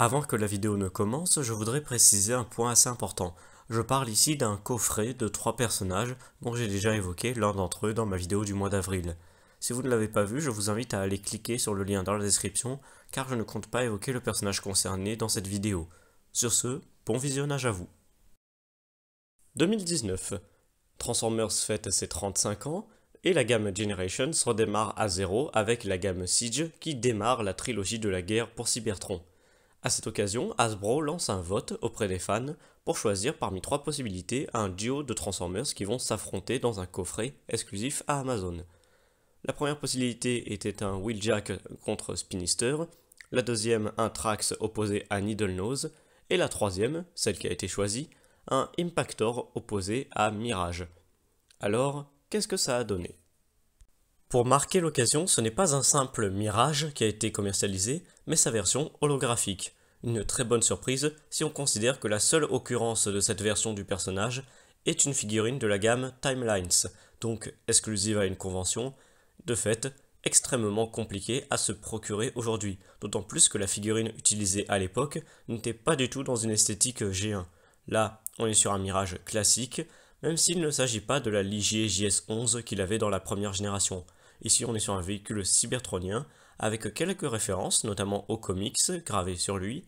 Avant que la vidéo ne commence, je voudrais préciser un point assez important. Je parle ici d'un coffret de 3 personnages dont j'ai déjà évoqué l'un d'entre eux dans ma vidéo du mois d'avril. Si vous ne l'avez pas vu, je vous invite à aller cliquer sur le lien dans la description car je ne compte pas évoquer le personnage concerné dans cette vidéo. Sur ce, bon visionnage à vous. 2019. Transformers fête ses 35 ans et la gamme Generations redémarre à zéro avec la gamme Siege qui démarre la trilogie de la guerre pour Cybertron. À cette occasion, Hasbro lance un vote auprès des fans pour choisir parmi 3 possibilités un duo de Transformers qui vont s'affronter dans un coffret exclusif à Amazon. La première possibilité était un Wheeljack contre Spinister, la deuxième un Trax opposé à Needlenose, et la troisième, celle qui a été choisie, un Impactor opposé à Mirage. Alors, qu'est-ce que ça a donné ? Pour marquer l'occasion, ce n'est pas un simple Mirage qui a été commercialisé, mais sa version holographique. Une très bonne surprise si on considère que la seule occurrence de cette version du personnage est une figurine de la gamme Timelines, donc exclusive à une convention, de fait extrêmement compliquée à se procurer aujourd'hui, d'autant plus que la figurine utilisée à l'époque n'était pas du tout dans une esthétique G1. Là, on est sur un Mirage classique, même s'il ne s'agit pas de la Ligier JS11 qu'il avait dans la première génération. Ici, on est sur un véhicule cybertronien, avec quelques références, notamment aux comics gravés sur lui,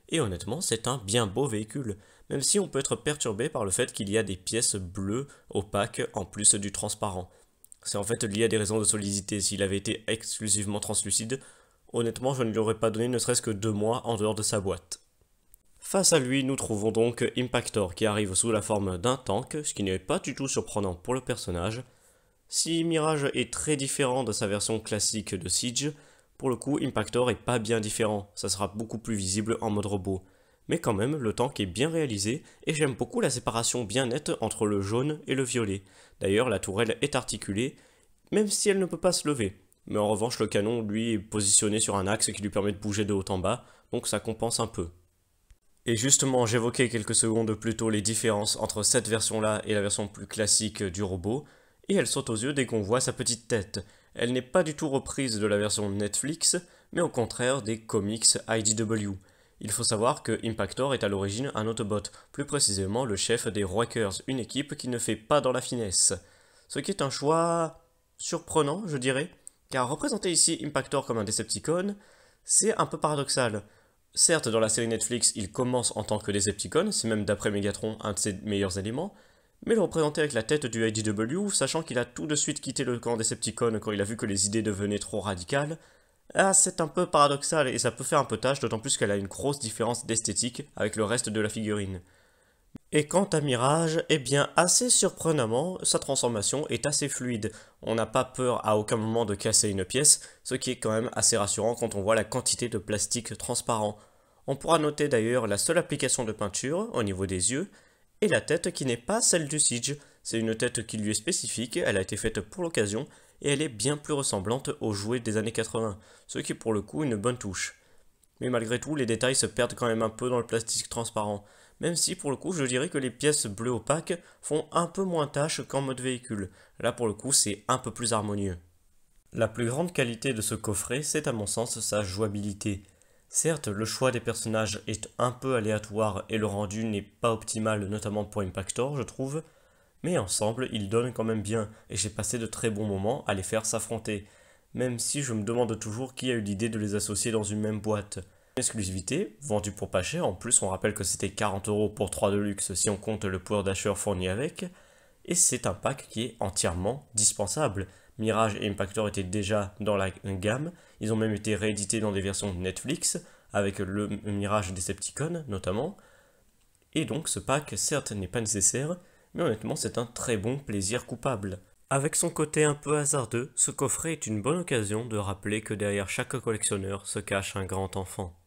et honnêtement, c'est un bien beau véhicule, même si on peut être perturbé par le fait qu'il y a des pièces bleues opaques en plus du transparent. C'est en fait lié à des raisons de solidité. S'il avait été exclusivement translucide, honnêtement, je ne lui aurais pas donné ne serait-ce que 2 mois en dehors de sa boîte. Face à lui, nous trouvons donc Impactor qui arrive sous la forme d'un tank, ce qui n'est pas du tout surprenant pour le personnage. Si Mirage est très différent de sa version classique de Siege, pour le coup Impactor est pas bien différent, ça sera beaucoup plus visible en mode robot. Mais quand même, le tank est bien réalisé et j'aime beaucoup la séparation bien nette entre le jaune et le violet. D'ailleurs, la tourelle est articulée, même si elle ne peut pas se lever. Mais en revanche, le canon, lui, est positionné sur un axe qui lui permet de bouger de haut en bas, donc ça compense un peu. Et justement, j'évoquais quelques secondes plus tôt les différences entre cette version-là et la version plus classique du robot, et elle saute aux yeux dès qu'on voit sa petite tête. Elle n'est pas du tout reprise de la version Netflix, mais au contraire des comics IDW. Il faut savoir que Impactor est à l'origine un Autobot, plus précisément le chef des Rockers, une équipe qui ne fait pas dans la finesse. Ce qui est un choix surprenant, je dirais, car représenter ici Impactor comme un Decepticon, c'est un peu paradoxal. Certes, dans la série Netflix, il commence en tant que Decepticon, c'est même d'après Megatron un de ses meilleurs éléments, mais le représenter avec la tête du IDW, sachant qu'il a tout de suite quitté le camp Decepticon quand il a vu que les idées devenaient trop radicales, c'est un peu paradoxal et ça peut faire un peu tâche, d'autant plus qu'elle a une grosse différence d'esthétique avec le reste de la figurine. Et quant à Mirage, eh bien assez surprenamment, sa transformation est assez fluide. On n'a pas peur à aucun moment de casser une pièce, ce qui est quand même assez rassurant quand on voit la quantité de plastique transparent. On pourra noter d'ailleurs la seule application de peinture au niveau des yeux, et la tête qui n'est pas celle du Siege. C'est une tête qui lui est spécifique, elle a été faite pour l'occasion, et elle est bien plus ressemblante aux jouets des années 80, ce qui est pour le coup une bonne touche. Mais malgré tout, les détails se perdent quand même un peu dans le plastique transparent, même si pour le coup je dirais que les pièces bleues opaques font un peu moins tache qu'en mode véhicule. Là pour le coup c'est un peu plus harmonieux. La plus grande qualité de ce coffret, c'est à mon sens sa jouabilité. Certes, le choix des personnages est un peu aléatoire et le rendu n'est pas optimal, notamment pour Impactor, je trouve, mais ensemble, ils donnent quand même bien, et j'ai passé de très bons moments à les faire s'affronter, même si je me demande toujours qui a eu l'idée de les associer dans une même boîte. Exclusivité, vendue pour pas cher, en plus on rappelle que c'était 40€ pour 3 de luxe si on compte le pouvoir d'achat fourni avec, et c'est un pack qui est entièrement dispensable. Mirage et Impactor étaient déjà dans la gamme, ils ont même été réédités dans des versions Netflix, avec le Mirage Decepticon notamment, et donc ce pack certes n'est pas nécessaire, mais honnêtement c'est un très bon plaisir coupable. Avec son côté un peu hasardeux, ce coffret est une bonne occasion de rappeler que derrière chaque collectionneur se cache un grand enfant.